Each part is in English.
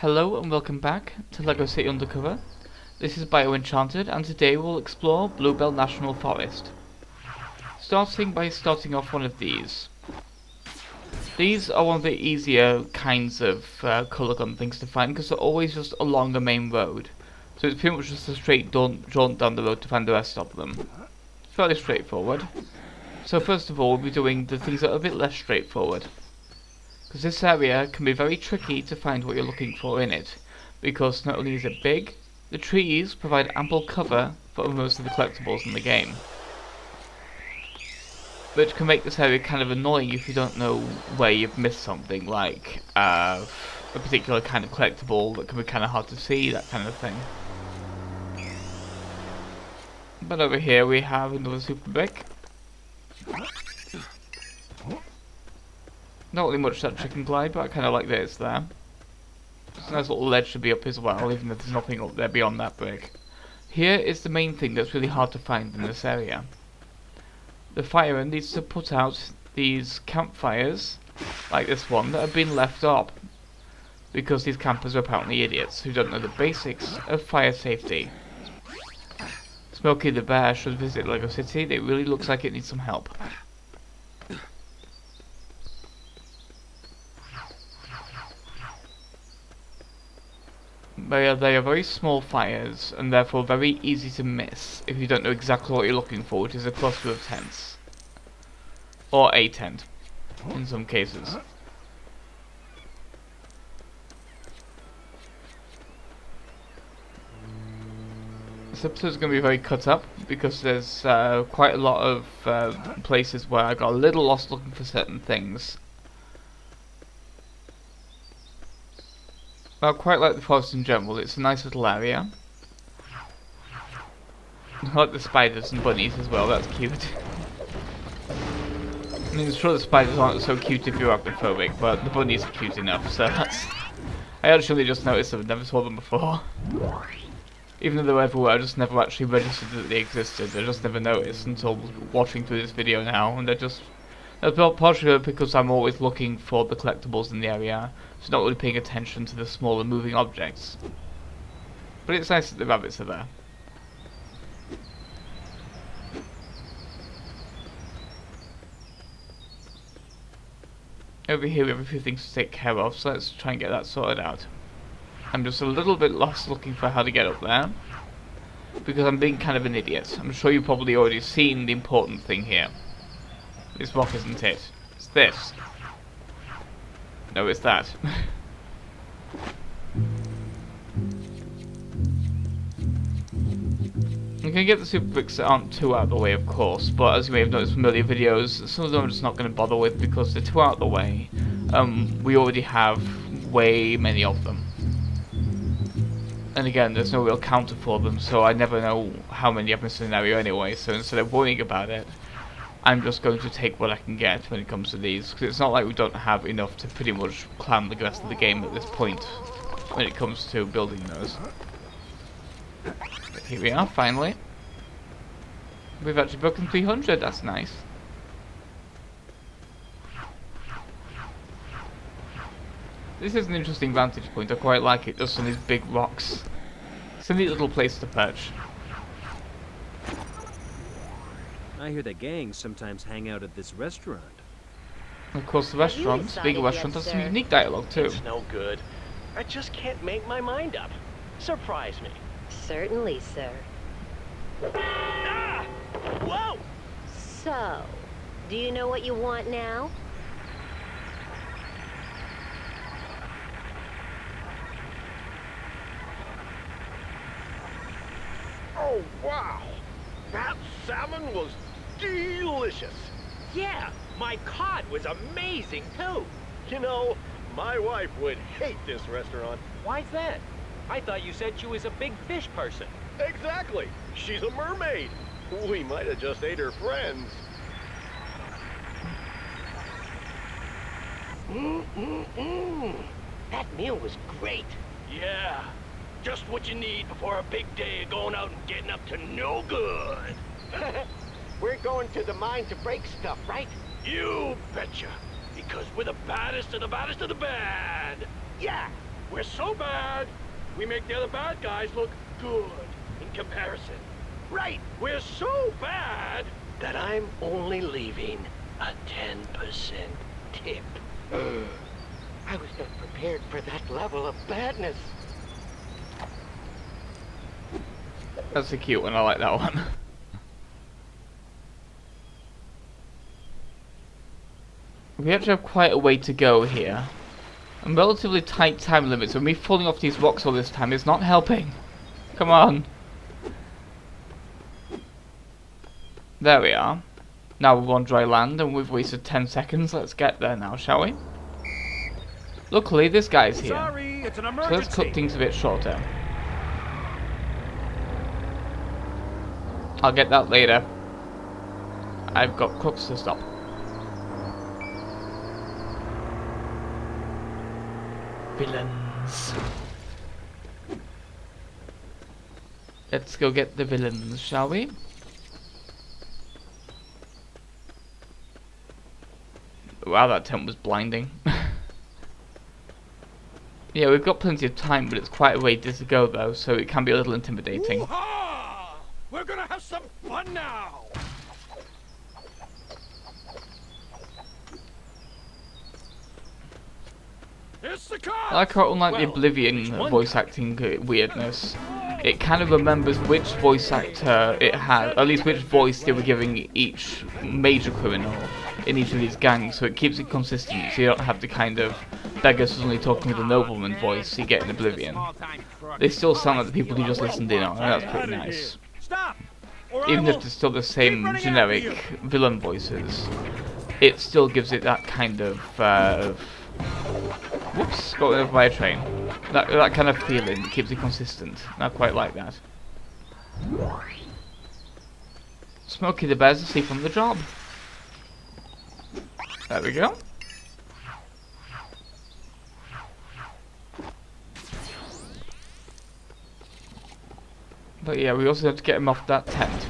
Hello and welcome back to LEGO City Undercover. This is BioEnchanted and today we'll explore Bluebell National Forest. Starting off one of these. These are one of the easier kinds of colour gun things to find because they're always just along the main road. So it's pretty much just a straight jaunt down the road to find the rest of them. It's fairly straightforward. So first of all we'll be doing the things that are a bit less straightforward. Because this area can be very tricky to find what you're looking for in it, because not only is it big, the trees provide ample cover for most of the collectibles in the game. Which can make this area kind of annoying if you don't know where you've missed something, like a particular kind of collectible that can be kind of hard to see, that kind of thing. But over here we have another super brick. Not really much that chicken glide, but I kind of like that it's there. It's a nice little ledge to be up as well, even if there's nothing up there beyond that brick. Here is the main thing that's really hard to find in this area. The firer needs to put out these campfires, like this one, that have been left up. Because these campers are apparently idiots who don't know the basics of fire safety. Smokey the Bear should visit LEGO City. It really looks like it needs some help. They are very small fires, and therefore very easy to miss if you don't know exactly what you're looking for, which is a cluster of tents. Or a tent, in some cases. This episode is going to be very cut up, because there's quite a lot of places where I got a little lost looking for certain things. I quite like the forest in general. It's a nice little area. I like the spiders and bunnies as well, that's cute. I mean, sure the spiders aren't so cute if you're arachnophobic, but the bunnies are cute enough, so that's... I actually just noticed them, never saw them before. Even though they're everywhere, I just never actually registered that they existed. I just never noticed until watching through this video now, and they're just... That's partially because I'm always looking for the collectibles in the area, so not really paying attention to the smaller moving objects. But it's nice that the rabbits are there. Over here we have a few things to take care of, so let's try and get that sorted out. I'm just a little bit lost looking for how to get up there, because I'm being kind of an idiot. I'm sure you've probably already seen the important thing here. This rock isn't it. It's this. No, it's that. You can get the super bricks that aren't too out of the way, of course, but as you may have noticed from earlier videos, some of them I'm just not going to bother with because they're too out of the way. We already have way many of them. And again, there's no real counter for them, so I never know how many I've missed in an area anyway, so instead of worrying about it, I'm just going to take what I can get when it comes to these, because it's not like we don't have enough to pretty much plan the rest of the game at this point when it comes to building those. But here we are, finally. We've actually broken 300, that's nice. This is an interesting vantage point, I quite like it, just on these big rocks. It's a neat little place to perch. I hear the gangs sometimes hang out at this restaurant. Of course, the restaurant, big restaurant, has some unique dialogue too. It's no good. I just can't make my mind up. Surprise me. Certainly, sir. Ah! Whoa! So, do you know what you want now? Oh, wow! That salmon was delicious. Yeah, my cod was amazing too. You know, my wife would hate this restaurant. Why's that? I thought you said she was a big fish person. Exactly. She's a mermaid. We might have just ate her friends. That meal was great. Yeah. Just what you need before a big day of going out and getting up to no good. We're going to the mine to break stuff, right? You betcha. Because we're the baddest of the baddest of the bad. Yeah. We're so bad, we make the other bad guys look good in comparison. Right, we're so bad that I'm only leaving a 10% tip. I was not prepared for that level of badness. That's a cute one, I like that one. We actually have quite a way to go here. And relatively tight time limits, and me falling off these rocks all this time is not helping. Come on. There we are. Now we're on dry land and we've wasted 10 seconds. Let's get there now, shall we? Luckily, this guy's here. Sorry, it's an So emergency. let's cut things a bit shorter. I'll get that later. I've got cooks to stop. Villains. Let's go get the villains, shall we? Wow, that tent was blinding. Yeah, we've got plenty of time, but it's quite a way to go though, so it can be a little intimidating. Woo-ha! We're gonna have some fun now! It's the car! I like how, unlike the Well, Oblivion which one voice car? acting weirdness, it kind of remembers which voice actor it had, or at least which voice they were giving each major criminal in each of these gangs, so it keeps it consistent, so you don't have the kind of beggar suddenly talking with a nobleman voice you get in Oblivion. They still sound like the people who just listened in on, and that's pretty nice. Stop! Or I Even will if they're still the same running generic after villain voices, it still gives it that kind of, whoops, got over by a train. That kind of feeling that keeps it consistent. And I quite like that. Smokey the Bear's asleep on the job. There we go. But yeah, we also have to get him off that tent.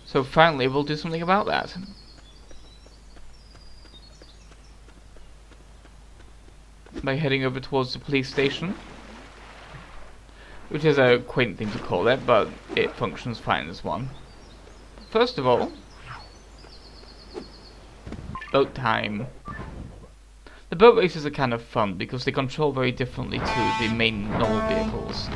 So finally we'll do something about that. By heading over towards the police station. Which is a quaint thing to call it, but it functions fine as one. First of all, boat time. The boat races are kind of fun because they control very differently to the main normal vehicles.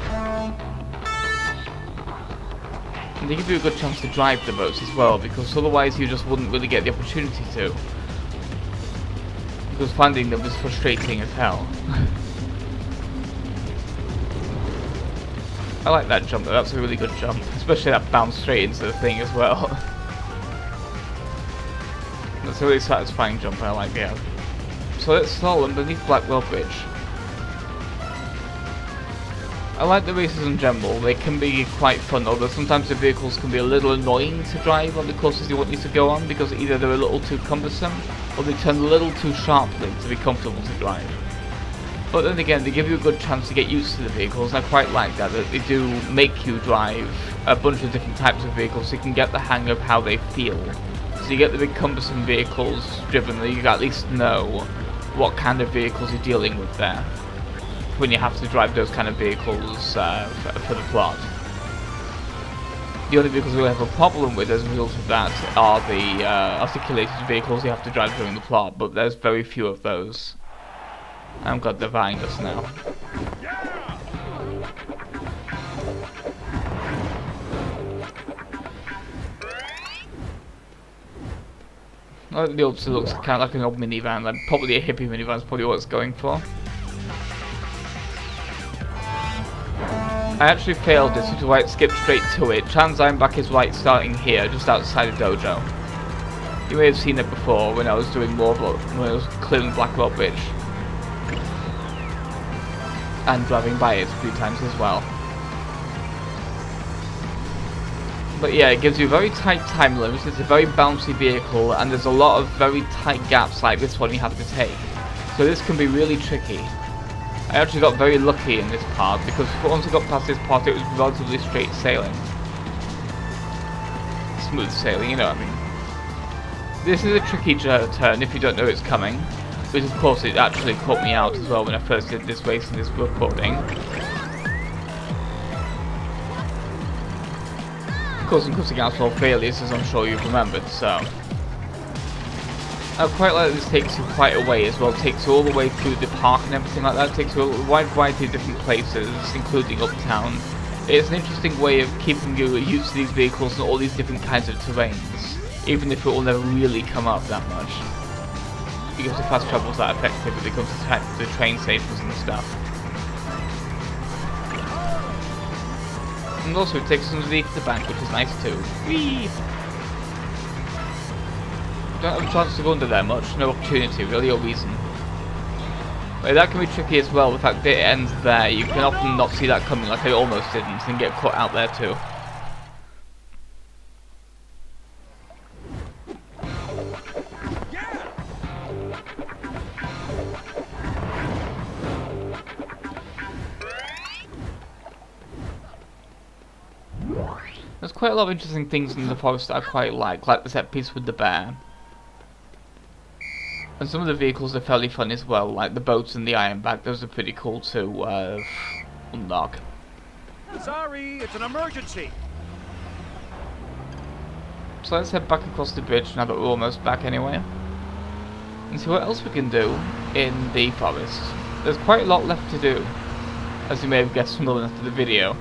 And they give you a good chance to drive the boats as well, because otherwise you just wouldn't really get the opportunity to. Because finding them is frustrating as hell. I like that jump though, that's a really good jump. Especially that bounce straight into the thing as well. That's a really satisfying jump, I like it. So let's stall underneath Blackwell Bridge. I like the races in general, they can be quite fun, although sometimes the vehicles can be a little annoying to drive on the courses you want you to go on, because either they're a little too cumbersome, or they turn a little too sharply to be comfortable to drive. But then again, they give you a good chance to get used to the vehicles, and I quite like that they do make you drive a bunch of different types of vehicles so you can get the hang of how they feel. So you get the big cumbersome vehicles driven, that you at least know what kind of vehicles you're dealing with there when you have to drive those kind of vehicles for the plot. The only vehicles we have a problem with as a result of that are the articulated vehicles you have to drive during the plot, but there's very few of those. I'm glad they're vying us now. The also looks kind of like an old minivan, like probably a hippie minivan is probably what it's going for. I actually failed this, which is why it skipped straight to it. Transimeback is right starting here, just outside the dojo. You may have seen it before when I was doing more, when I was clearing Blackwell Bridge. And driving by it a few times as well. But yeah, it gives you very tight time limits, it's a very bouncy vehicle, and there's a lot of very tight gaps like this one you have to take. So this can be really tricky. I actually got very lucky in this part, because once I got past this part it was relatively straight sailing. Smooth sailing, you know what I mean. This is a tricky turn if you don't know it's coming. Which of course it actually caught me out as well when I first did this race and this recording. Of course, I'm cutting out all failures, as I'm sure you've remembered, so... I quite like this takes you quite a way as well. It takes you all the way through the park and everything like that. It takes you a wide variety of different places, including uptown. It's an interesting way of keeping you used to these vehicles and all these different kinds of terrains, even if it will never really come up that much. Because the fast travel's that effective when it comes to the train stations and stuff. And also it takes us underneath the bank, which is nice too. Whee! Don't have a chance to go under there much, no opportunity really, or reason. But that can be tricky as well, the fact that it ends there, you can often not see that coming like I almost didn't, and get caught out there too. There's quite a lot of interesting things in the forest that I quite like the set piece with the bear. And some of the vehicles are fairly fun as well, like the boats and the ironback. Those are pretty cool to unlock. Sorry, it's an emergency. So let's head back across the bridge now that we're almost back anyway. And see what else we can do in the forest. There's quite a lot left to do, as you may have guessed from the length of the video.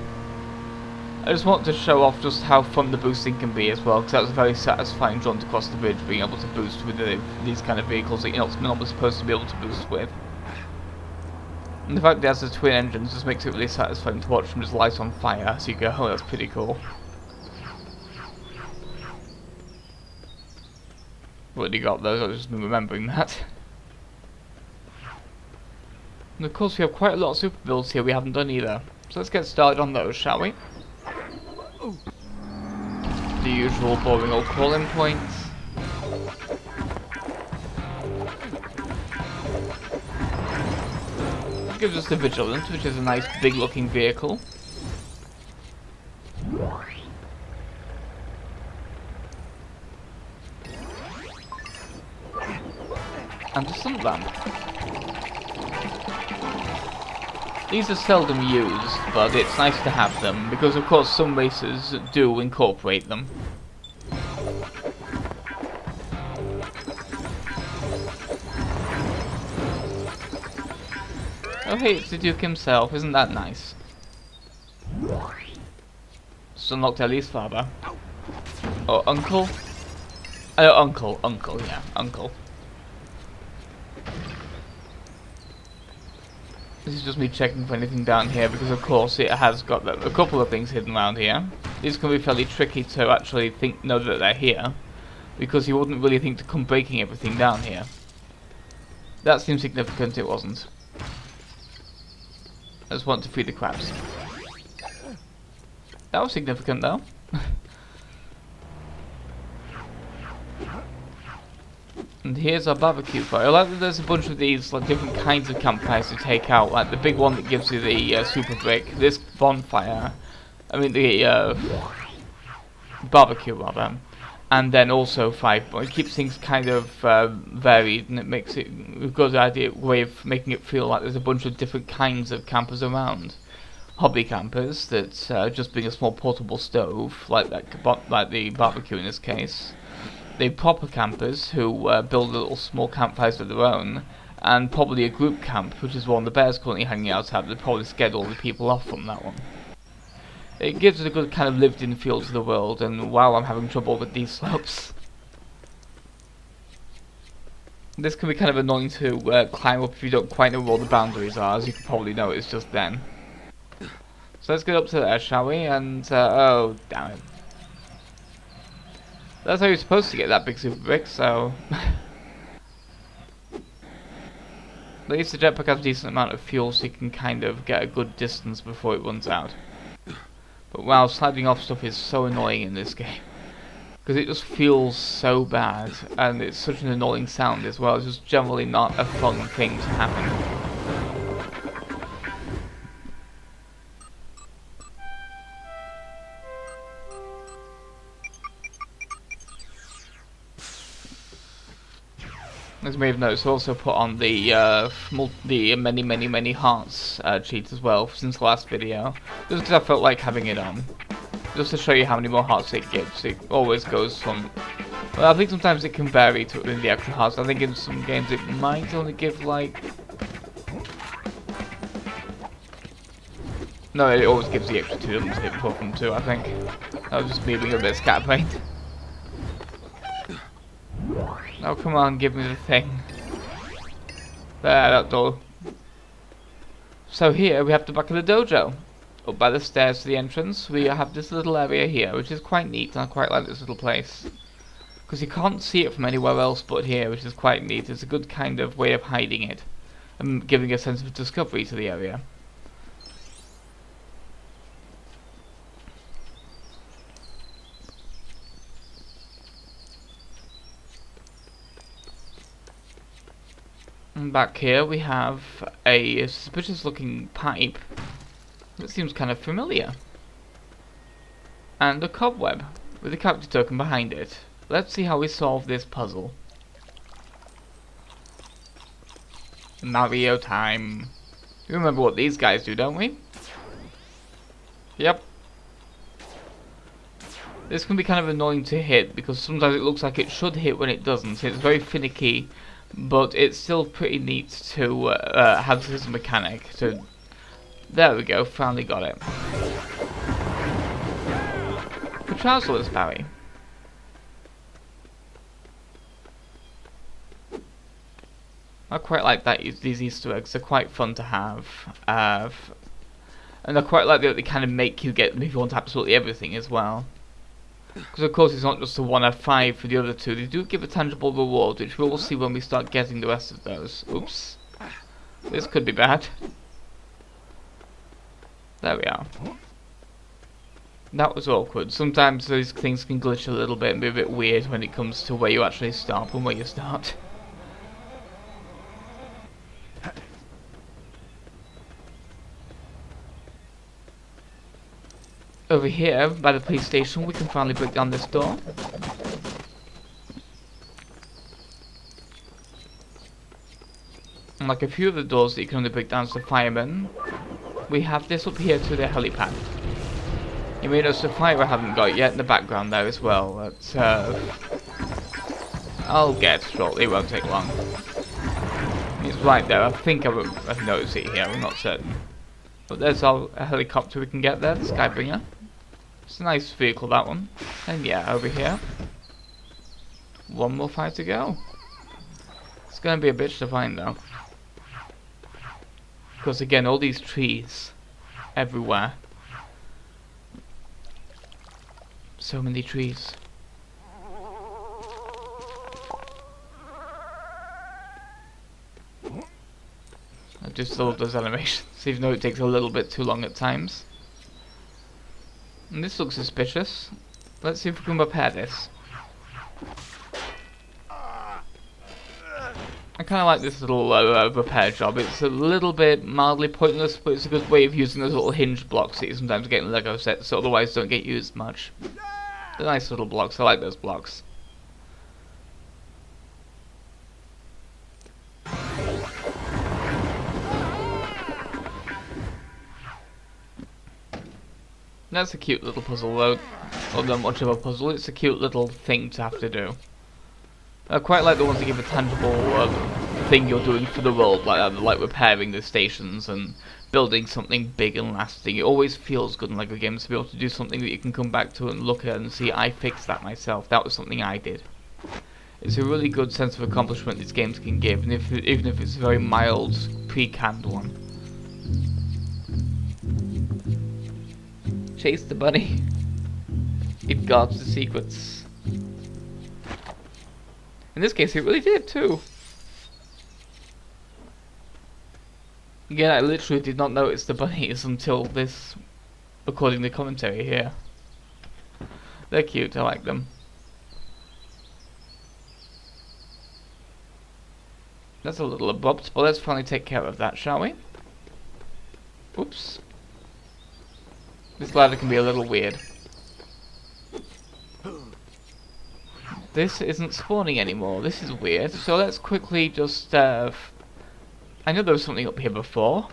I just want to show off just how fun the boosting can be as well, because that was a very satisfying jaunt across the bridge, being able to boost with these kind of vehicles that you're not normally supposed to be able to boost with. And the fact that it has the twin engines just makes it really satisfying to watch them just light on fire, so you go, oh, that's pretty cool. Already got those, I've just been remembering that. And of course we have quite a lot of super builds here we haven't done either, so let's get started on those, shall we? The usual boring old crawling points. Which gives us the Vigilant, which is a nice big looking vehicle. And the Sun Lamp. These are seldom used, but it's nice to have them, because of course some races do incorporate them. Oh hey, it's the Duke himself, isn't that nice? Just unlocked Ellie's father. Or uncle? Uncle, yeah, uncle. This is just me checking for anything down here, because of course it has got a couple of things hidden around here. These can be fairly tricky to actually know that they're here, because you wouldn't really think to come breaking everything down here. That seems significant, it wasn't. I just want to free the crabs. That was significant though. And here's our barbecue fire. I like that there's a bunch of these like different kinds of campfires to take out. Like the big one that gives you the super brick, this bonfire, I mean the barbecue rather, and then also five. It keeps things kind of varied, and it makes it a good way of making it feel like there's a bunch of different kinds of campers around. Hobby campers that just bring a small portable stove, like the barbecue in this case. The proper campers who build little small campfires of their own, and probably a group camp, which is one the bear's currently hanging out at. They probably scared all the people off from that one. It gives it a good kind of lived-in feel to the world, and wow, I'm having trouble with these slopes. This can be kind of annoying to climb up if you don't quite know where all the boundaries are, as you can probably notice just then. So let's get up to there, shall we? And oh damn it. That's how you're supposed to get that big super brick, so... At least the jetpack has a decent amount of fuel, so you can kind of get a good distance before it runs out. But wow, sliding off stuff is so annoying in this game. Because it just feels so bad, and it's such an annoying sound as well. It's just generally not a fun thing to happen. As you may have noticed, I also put on the many hearts cheat as well since the last video, just because I felt like having it on, just to show you how many more hearts it gives. It always goes from, well, I think sometimes it can vary in the extra hearts. I think in some games it might only give like, no, it always gives the extra 2, doesn't it? Plus from 2, I think. That was just me being a bit scatterbrained. Oh, come on, give me the thing. There, that door. So here we have the back of the dojo. Up by the stairs to the entrance, we have this little area here, which is quite neat, and I quite like this little place. Because you can't see it from anywhere else but here, which is quite neat. It's a good kind of way of hiding it, and giving a sense of discovery to the area. And back here we have a suspicious looking pipe that seems kind of familiar. And a cobweb with a character token behind it. Let's see how we solve this puzzle. Mario time. You remember what these guys do, don't we? Yep. This can be kind of annoying to hit because sometimes it looks like it should hit when it doesn't. It's very finicky. But it's still pretty neat to have this as a mechanic. So there we go, finally got it. The trouserless Barry. I quite like that these Easter eggs are quite fun to have. And I quite like that they kind of make you get if you want absolutely everything as well. Because of course it's not just a 1 out of 5 for the other 2, they do give a tangible reward, which we'll see when we start getting the rest of those. Oops. This could be bad. There we are. That was awkward. Sometimes those things can glitch a little bit and be a bit weird when it comes to where you actually stop and where you start. Over here, by the police station, we can finally break down this door. And like a few of the doors that you can only break down as the firemen, we have this up here to the helipad. You may notice the fire I haven't got yet in the background there as well. But, I'll get shortly, it won't take long. It's right there, I think I've noticed it here, I'm not certain. But there's a helicopter we can get there, the Skybringer. It's a nice vehicle, that one. And yeah, over here. One more fight to go. It's gonna be a bitch to find though. Because again, all these trees everywhere. So many trees. I just love those animations, even though it takes a little bit too long at times. And this looks suspicious. Let's see if we can repair this. I kind of like this little repair job. It's a little bit mildly pointless, but it's a good way of using those little hinge blocks that you sometimes get in Lego sets, so otherwise don't get used much. They're nice little blocks. I like those blocks. That's a cute little puzzle though. Well, not much of a puzzle, it's a cute little thing to have to do. I quite like the ones that give a tangible thing you're doing for the world, like repairing the stations and building something big and lasting. It always feels good in LEGO games to be able to do something that you can come back to and look at and see, I fixed that myself, that was something I did. It's a really good sense of accomplishment these games can give, and even if it's a very mild, pre-canned one. Chase the bunny. It guards the secrets. In this case, it really did too. Again, I literally did not notice the bunnies until this, recording the commentary here. They're cute, I like them. That's a little abrupt, but let's finally take care of that, shall we? Oops. This ladder can be a little weird. this isn't spawning anymore. This is weird. So let's quickly just, I know there was something up here before.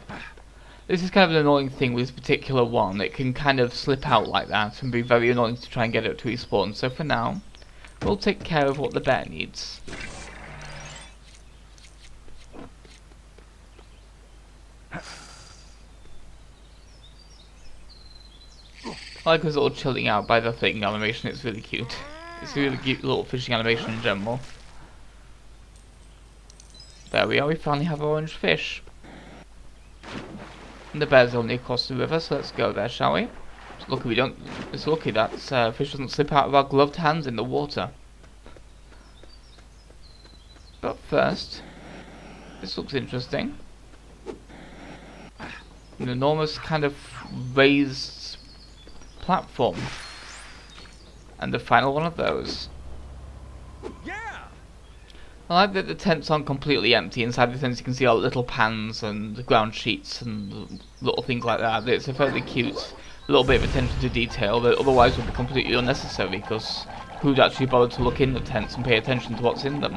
This is kind of an annoying thing with this particular one. It can kind of slip out like that and be very annoying to try and get it to respawn. So for now, we'll take care of what the bear needs. I like this little chilling out by the thing animation. It's really cute. It's a really cute little fishing animation in general. There we are, we finally have orange fish. And the bear's only across the river, so let's go there, shall we? It's lucky we don't. It's lucky that fish doesn't slip out of our gloved hands in the water. But first, this looks interesting. An enormous kind of raised platform. And the final one of those. Yeah! I like that the tents aren't completely empty. Inside the tents you can see all little pans and ground sheets and little things like that. It's a fairly cute little bit of attention to detail that otherwise would be completely unnecessary, because who'd actually bother to look in the tents and pay attention to what's in them?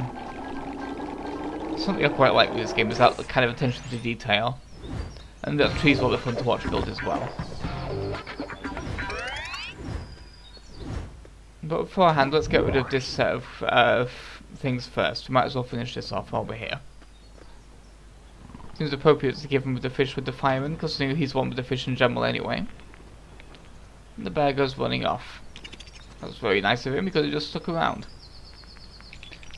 Something I quite like with this game is that kind of attention to detail. And that trees are fun to watch build as well. But beforehand, let's get rid of this set of things first. We might as well finish this off while we're here. Seems appropriate to give him with the fish with the fireman, because he's one with the fish in general anyway. And the bear goes running off. That was very nice of him, because he just stuck around.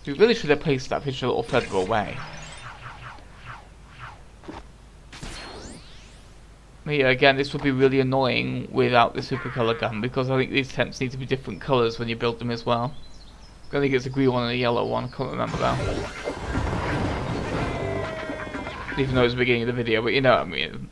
We really should have placed that fish a little further away. But yeah, again, this would be really annoying without the super colour gun, because I think these tents need to be different colours when you build them as well. I think it's a green one and a yellow one, I can't remember that. Even though it was the beginning of the video, but you know what I mean.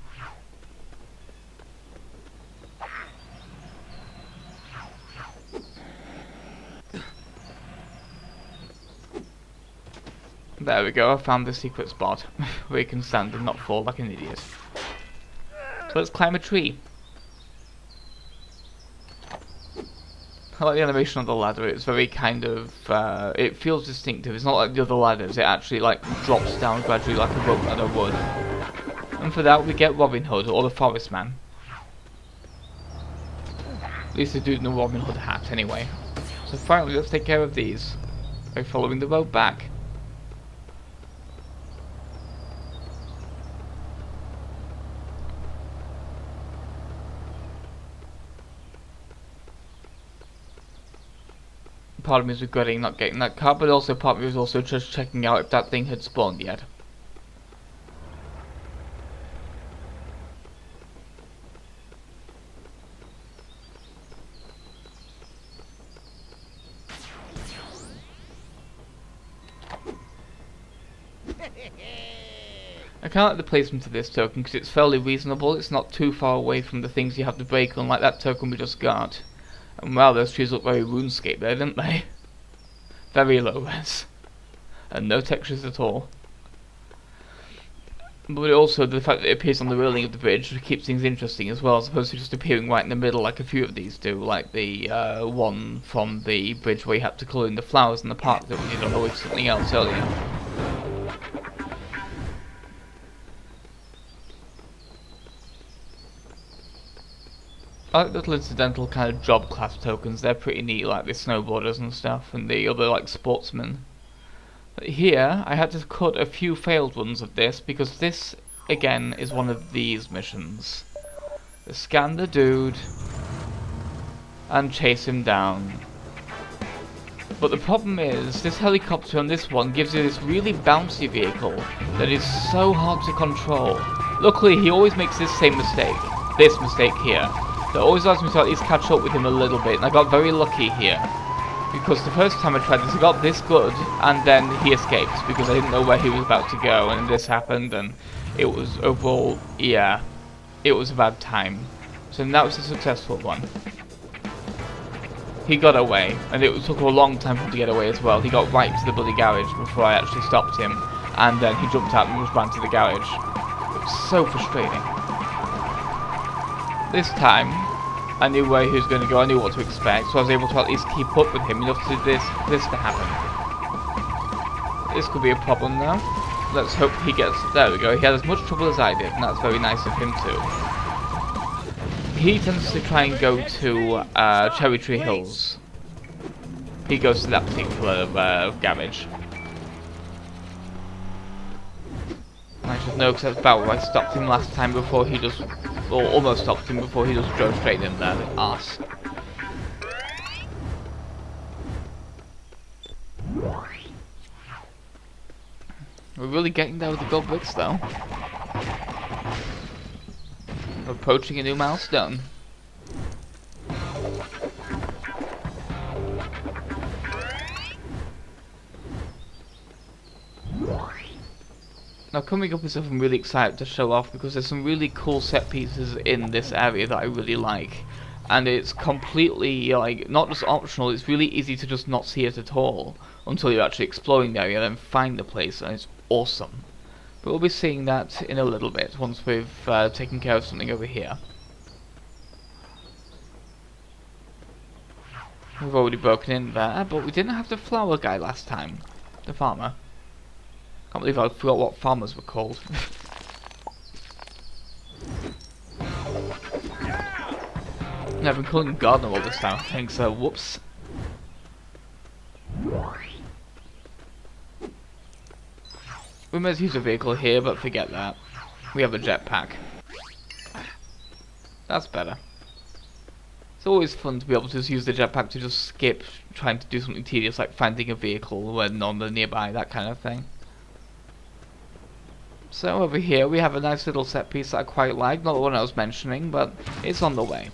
There we go, I found the secret spot where you can stand and not fall like an idiot. So let's climb a tree. I like the animation on the ladder. It's very kind of, it feels distinctive. It's not like the other ladders. It actually like drops down gradually like a rope ladder would. And for that we get Robin Hood, or the Forest Man. At least the dude in the Robin Hood hat anyway. So finally let's take care of these by following the road back. Part of me is regretting not getting that card, but also part of me was also just checking out if that thing had spawned yet. I kind of like the placement of this token because it's fairly reasonable. It's not too far away from the things you have to break, unlike that token we just got. And wow, those trees look very RuneScape there, didn't they? Very low res. And no textures at all. But also the fact that it appears on the railing of the bridge keeps things interesting as well, as opposed to just appearing right in the middle like a few of these do, like the one from the bridge where you had to colour in the flowers in the park that we did on the way to something else earlier. I like little incidental kind of job class tokens. They're pretty neat, like the snowboarders and stuff, and the other like sportsmen. But here, I had to cut a few failed ones of this, because this, again, is one of these missions. Scan the dude, and chase him down. But the problem is, this helicopter on this one gives you this really bouncy vehicle that is so hard to control. Luckily, he always makes this same mistake. This mistake here. That always allows me to at least catch up with him a little bit, and I got very lucky here. Because the first time I tried this, I got this good, and then he escaped, because I didn't know where he was about to go, and this happened, and it was overall, yeah, it was a bad time. So that was a successful one. He got away, and it took a long time for him to get away as well. He got right to the bloody garage before I actually stopped him, and then he jumped out and just ran to the garage. It was so frustrating. This time, I knew where he was going to go, I knew what to expect, so I was able to at least keep up with him enough for this to happen. This could be a problem now. Let's hope he gets... There we go, he had as much trouble as I did, and that's very nice of him too. He tends to try and go to Cherry Tree Hills. He goes to that particular garage. I should know, because that's about where I stopped him last time before he just... Or almost stopped him before he just drove straight in there, the arse. We're really getting there with the gold bricks though. We're approaching a new milestone. Now coming up is something I'm really excited to show off, because there's some really cool set pieces in this area that I really like. And it's completely, like, not just optional, it's really easy to just not see it at all until you're actually exploring the area, then find the place, and it's awesome. But we'll be seeing that in a little bit, once we've taken care of something over here. We've already broken in there, but we didn't have the flower guy last time. The farmer. Can't believe I forgot what farmers were called. I've been calling him gardener all this time, I think, so whoops. We might use a vehicle here, but forget that. We have a jetpack. That's better. It's always fun to be able to just use the jetpack to just skip trying to do something tedious like finding a vehicle when none are nearby, that kind of thing. So over here we have a nice little set piece that I quite like, not the one I was mentioning, but it's on the way.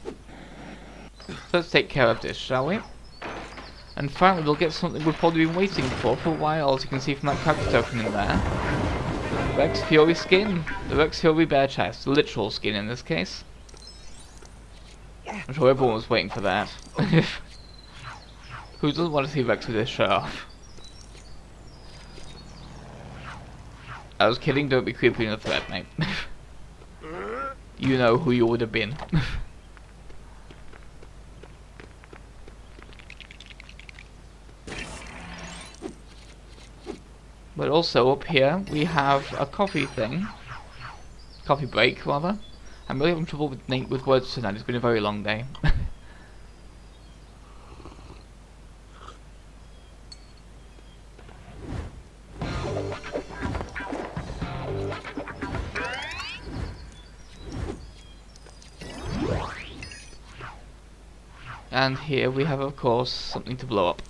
Let's take care of this, shall we? And finally we'll get something we've probably been waiting for a while, as you can see from that character token in there. The Rex Fury skin. The Rex Fury bare chest. The literal skin in this case. I'm sure everyone was waiting for that. Who doesn't want to see Rex with his shirt off? I was kidding, don't be creepy in the thread, mate. You know who you would have been. But also up here we have a coffee thing. Coffee break, rather. I'm really having trouble with words tonight, it's been a very long day. And here we have, of course, something to blow up.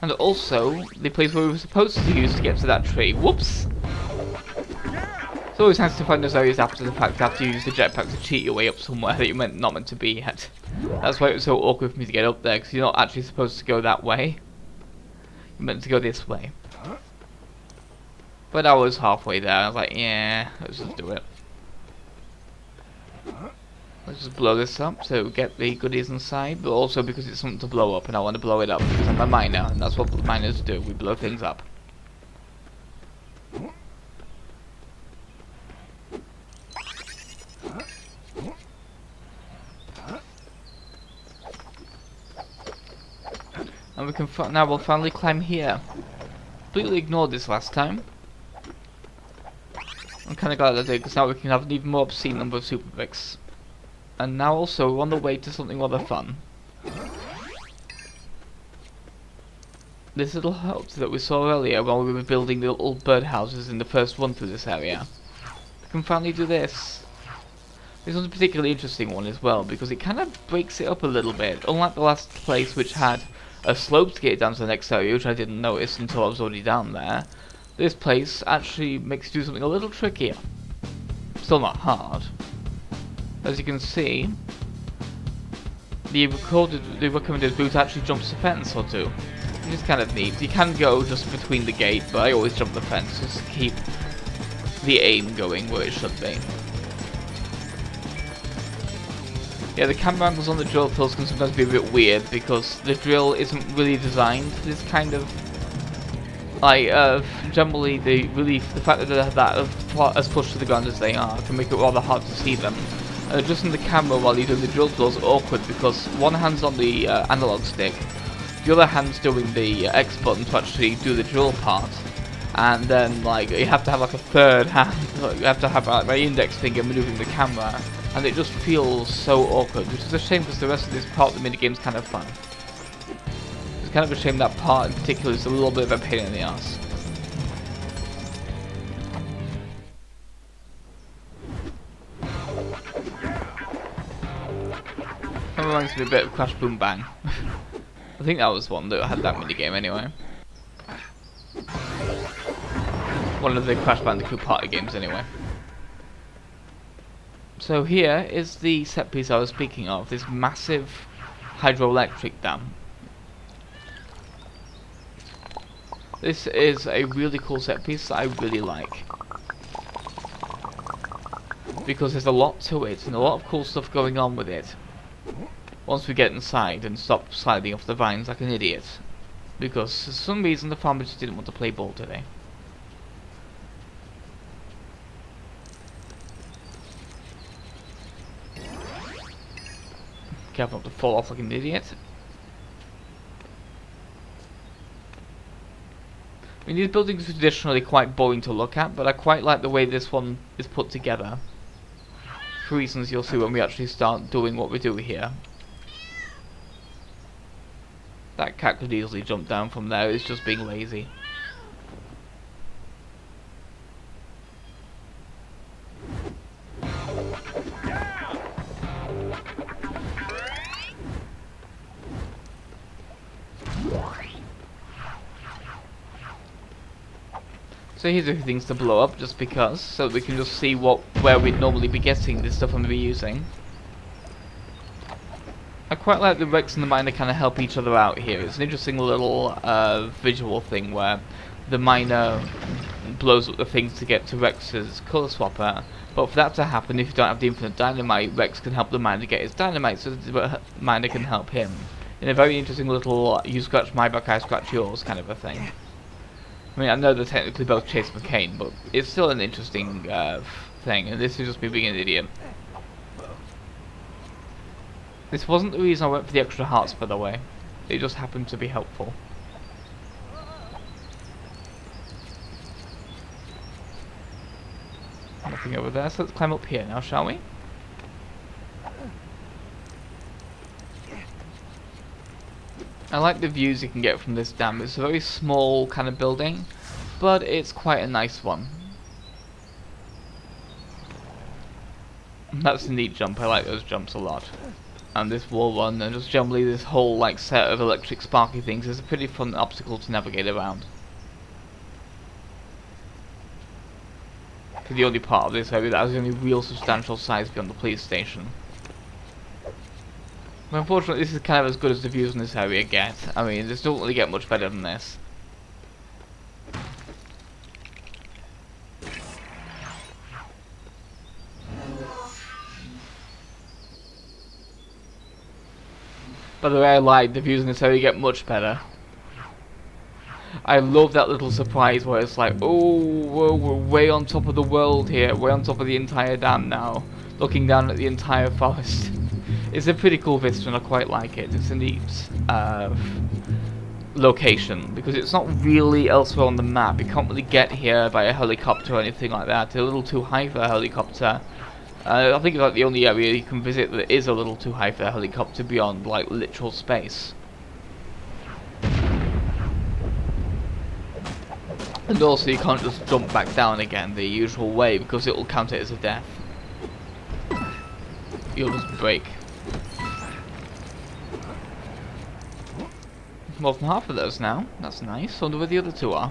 And also, the place where we were supposed to use to get to that tree. Whoops! It's always nice to find those areas after the fact, after you use the jetpack to cheat your way up somewhere that you're not meant to be at. That's why it was so awkward for me to get up there, because you're not actually supposed to go that way. You're meant to go this way. But I was halfway there, I was like, yeah, let's just do it. Let's just blow this up to get the goodies inside, but also because it's something to blow up and I want to blow it up because I'm a miner and that's what miners do, we blow things up. And we can now we'll finally climb here. Completely ignored this last time. I'm kind of glad I did, because now we can have an even more obscene number of super bricks. And now also we're on the way to something rather fun. This little hut that we saw earlier while we were building the little birdhouses in the first run through this area. We can finally do this. This one's a particularly interesting one as well, because it kind of breaks it up a little bit. Unlike the last place, which had a slope to get down to the next area, which I didn't notice until I was already down there. This place actually makes you do something a little trickier. Still not hard. As you can see, the recommended route actually jumps the fence or two. Which is kind of neat. You can go just between the gate, but I always jump the fence just to keep the aim going where it should be. Yeah, the camera angles on the drill fills can sometimes be a bit weird because the drill isn't really designed for this kind of, like, generally the fact that they're that as pushed to the ground as they are can make it rather hard to see them. Adjusting the camera while you're doing the drill tool is awkward because one hand's on the analog stick, the other hand's doing the X button to actually do the drill part, and then like you have to have like a third hand, you have to have like my index finger maneuvering the camera, and it just feels so awkward, which is a shame because the rest of this part of the minigame's kind of fun. It's kind of a shame that part in particular is a little bit of a pain in the ass. That reminds me a bit of Crash Boom Bang. I think that was one that had that minigame anyway. One of the Crash Bandicoot party games anyway. So here is the set piece I was speaking of, this massive hydroelectric dam. This is a really cool set piece that I really like. Because there's a lot to it and a lot of cool stuff going on with it. Once we get inside and stop sliding off the vines like an idiot. Because for some reason the farmer just didn't want to play ball today. Careful not to fall off like an idiot. I mean, these buildings are traditionally quite boring to look at, but I quite like the way this one is put together. For reasons you'll see when we actually start doing what we do here. That cat could easily jump down from there, it's just being lazy. So here's a few things to blow up just because, so we can just see where we'd normally be getting this stuff and be using. I quite like the Rex and the Miner kind of help each other out here. It's an interesting little visual thing where the Miner blows up the things to get to Rex's colour swapper, but for that to happen, if you don't have the infinite dynamite, Rex can help the Miner get his dynamite so the Miner can help him. In a very interesting little you scratch my back, I scratch yours kind of a thing. I mean, I know they're technically both Chase McCain, but it's still an interesting thing, and this is just me being an idiot. This wasn't the reason I went for the extra hearts, by the way. It just happened to be helpful. Nothing over there, so let's climb up here now, shall we? I like the views you can get from this dam. It's a very small kind of building, but it's quite a nice one. That's a neat jump, I like those jumps a lot. And this wall run, and just generally this whole like set of electric sparky things is a pretty fun obstacle to navigate around. For the only part of this area that has any real substantial size beyond the police station. But unfortunately this is kind of as good as the views in this area get. I mean, this don't really get much better than this. By the way, I lied, the views in this area get much better. I love that little surprise where it's like, oh, whoa, we're way on top of the world here, way on top of the entire dam now, looking down at the entire forest. It's a pretty cool vista and I quite like it. It's a neat location, because it's not really elsewhere on the map. You can't really get here by a helicopter or anything like that. It's a little too high for a helicopter. I think it's like the only area you can visit that is a little too high for a helicopter beyond like literal space. And also you can't just jump back down again the usual way because it will count it as a death. You'll just break. More than half of those now. That's nice. I wonder where the other two are.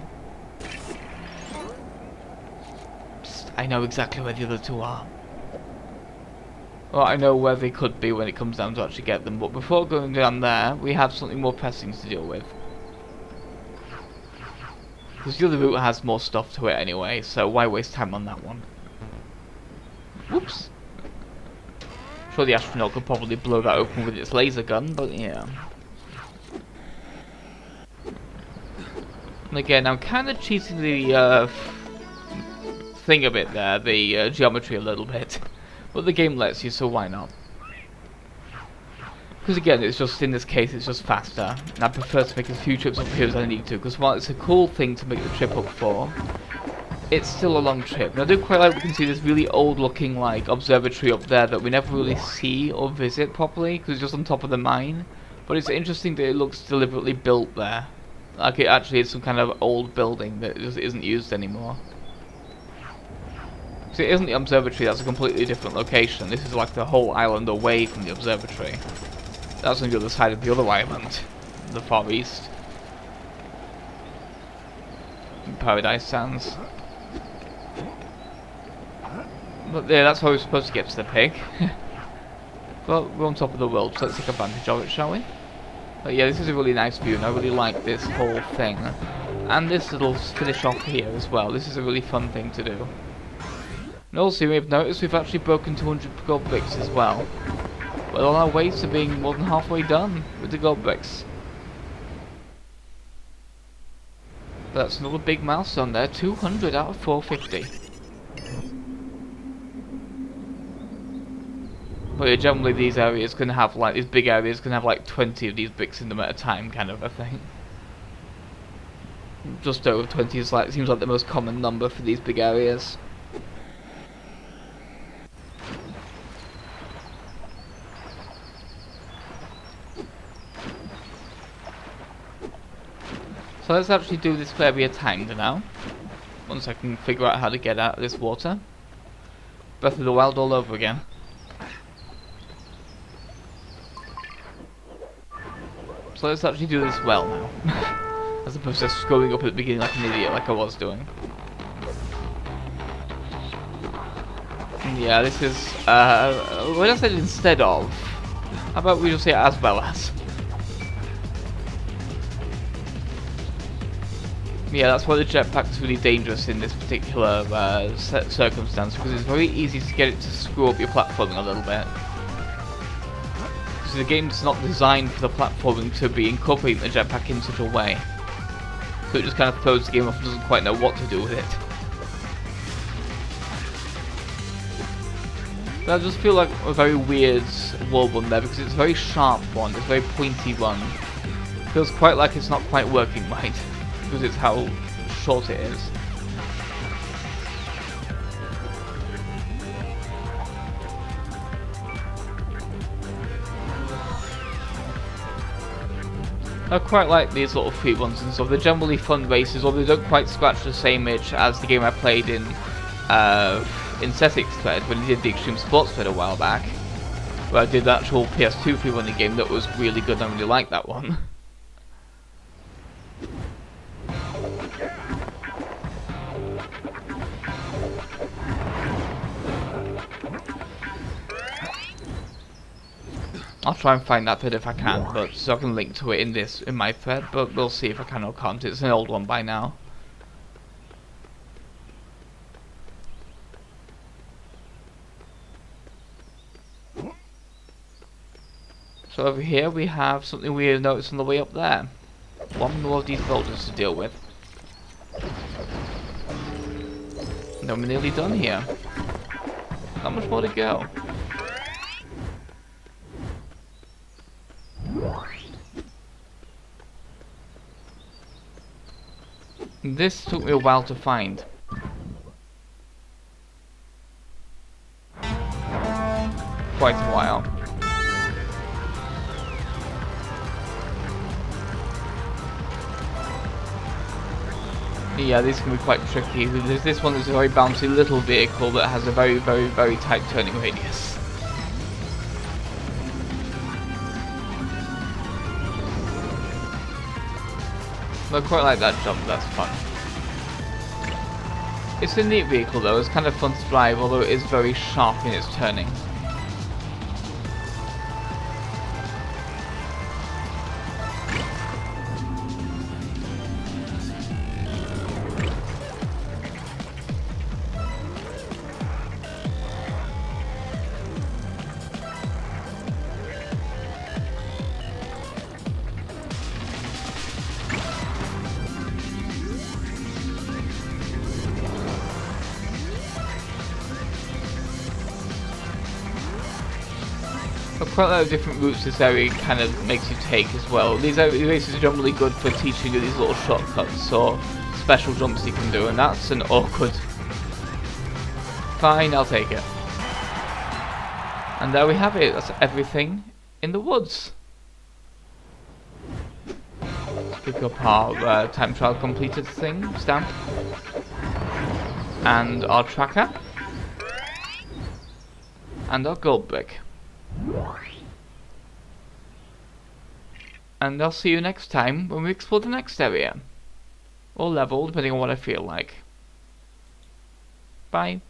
Psst, I know exactly where the other two are. Well, I know where they could be when it comes down to actually get them, but before going down there, we have something more pressing to deal with. Because the other route has more stuff to it anyway, so why waste time on that one? Whoops. Sure, the astronaut could probably blow that open with its laser gun, but yeah. And again, I'm kind of cheating the thing a bit there, the geometry a little bit. But the game lets you, so why not? Because again, it's just, in this case, it's just faster. And I prefer to make as few trips up here as I need to, because while it's a cool thing to make the trip up for, it's still a long trip. And I do quite like we can see this really old looking like observatory up there that we never really see or visit properly, because it's just on top of the mine. But it's interesting that it looks deliberately built there. Like it actually is some kind of old building that just isn't used anymore. So it isn't the observatory, that's a completely different location. This is like the whole island away from the observatory. That's on the other side of the other island, the far east. Paradise Sands. But yeah, that's how we're supposed to get to the pig. But we're on top of the world, so let's take advantage of it, shall we? But yeah, this is a really nice view, and I really like this whole thing. And this little finish off here as well. This is a really fun thing to do. And also, you may have noticed we've actually broken 200 gold bricks as well. We're on our way to being more than halfway done with the gold bricks. But that's another big milestone there, 200 out of 450. But yeah, generally these areas can have like, these big areas can have like 20 of these bricks in them at a time, kind of a thing. Just over 20 is like, seems like the most common number for these big areas. So let's actually do this area timed now. Once I can figure out how to get out of this water. Breath of the Wild all over again. So let's actually do this well now. As opposed to scrolling up at the beginning like an idiot like I was doing. And yeah, this is, what I said instead of. How about we just say as well as. Yeah, that's why the jetpack is really dangerous in this particular circumstance, because it's very easy to get it to screw up your platforming a little bit. So the game's not designed for the platforming to be incorporating the jetpack in such a way. So it just kind of throws the game off and doesn't quite know what to do with it. But I just feel like a very weird wall run there, because it's a very sharp one, it's a very pointy one. It feels quite like it's not quite working right. Because it's how short it is. I quite like these little free ones and stuff. They're generally fun races, although they don't quite scratch the same itch as the game I played in Cessic's thread when I did the Extreme Sports thread a while back, where I did the actual PS2 free running game that was really good and I really liked that one. I'll try and find that thread if I can, but so I can link to it in my thread, but we'll see if I can or can't. It's an old one by now. So over here we have something weird noticed on the way up there. One more of these boulders to deal with. And then we're nearly done here. Not much more to go. This took me a while to find. Quite a while. Yeah, these can be quite tricky. There's this one that's a very bouncy little vehicle that has a very, very, very tight turning radius. I quite like that jump, that's fun. It's a neat vehicle though, it's kind of fun to drive, although it is very sharp in its turning. quite a lot of different routes this area kind of makes you take as well. These races are generally good for teaching you these little shortcuts or special jumps you can do, and that's an awkward. Fine, I'll take it. And there we have it. That's everything in the woods. Pick up our time trial completed thing, stamp, and our tracker, and our gold brick. And I'll see you next time when we explore the next area. Or level, depending on what I feel like. Bye.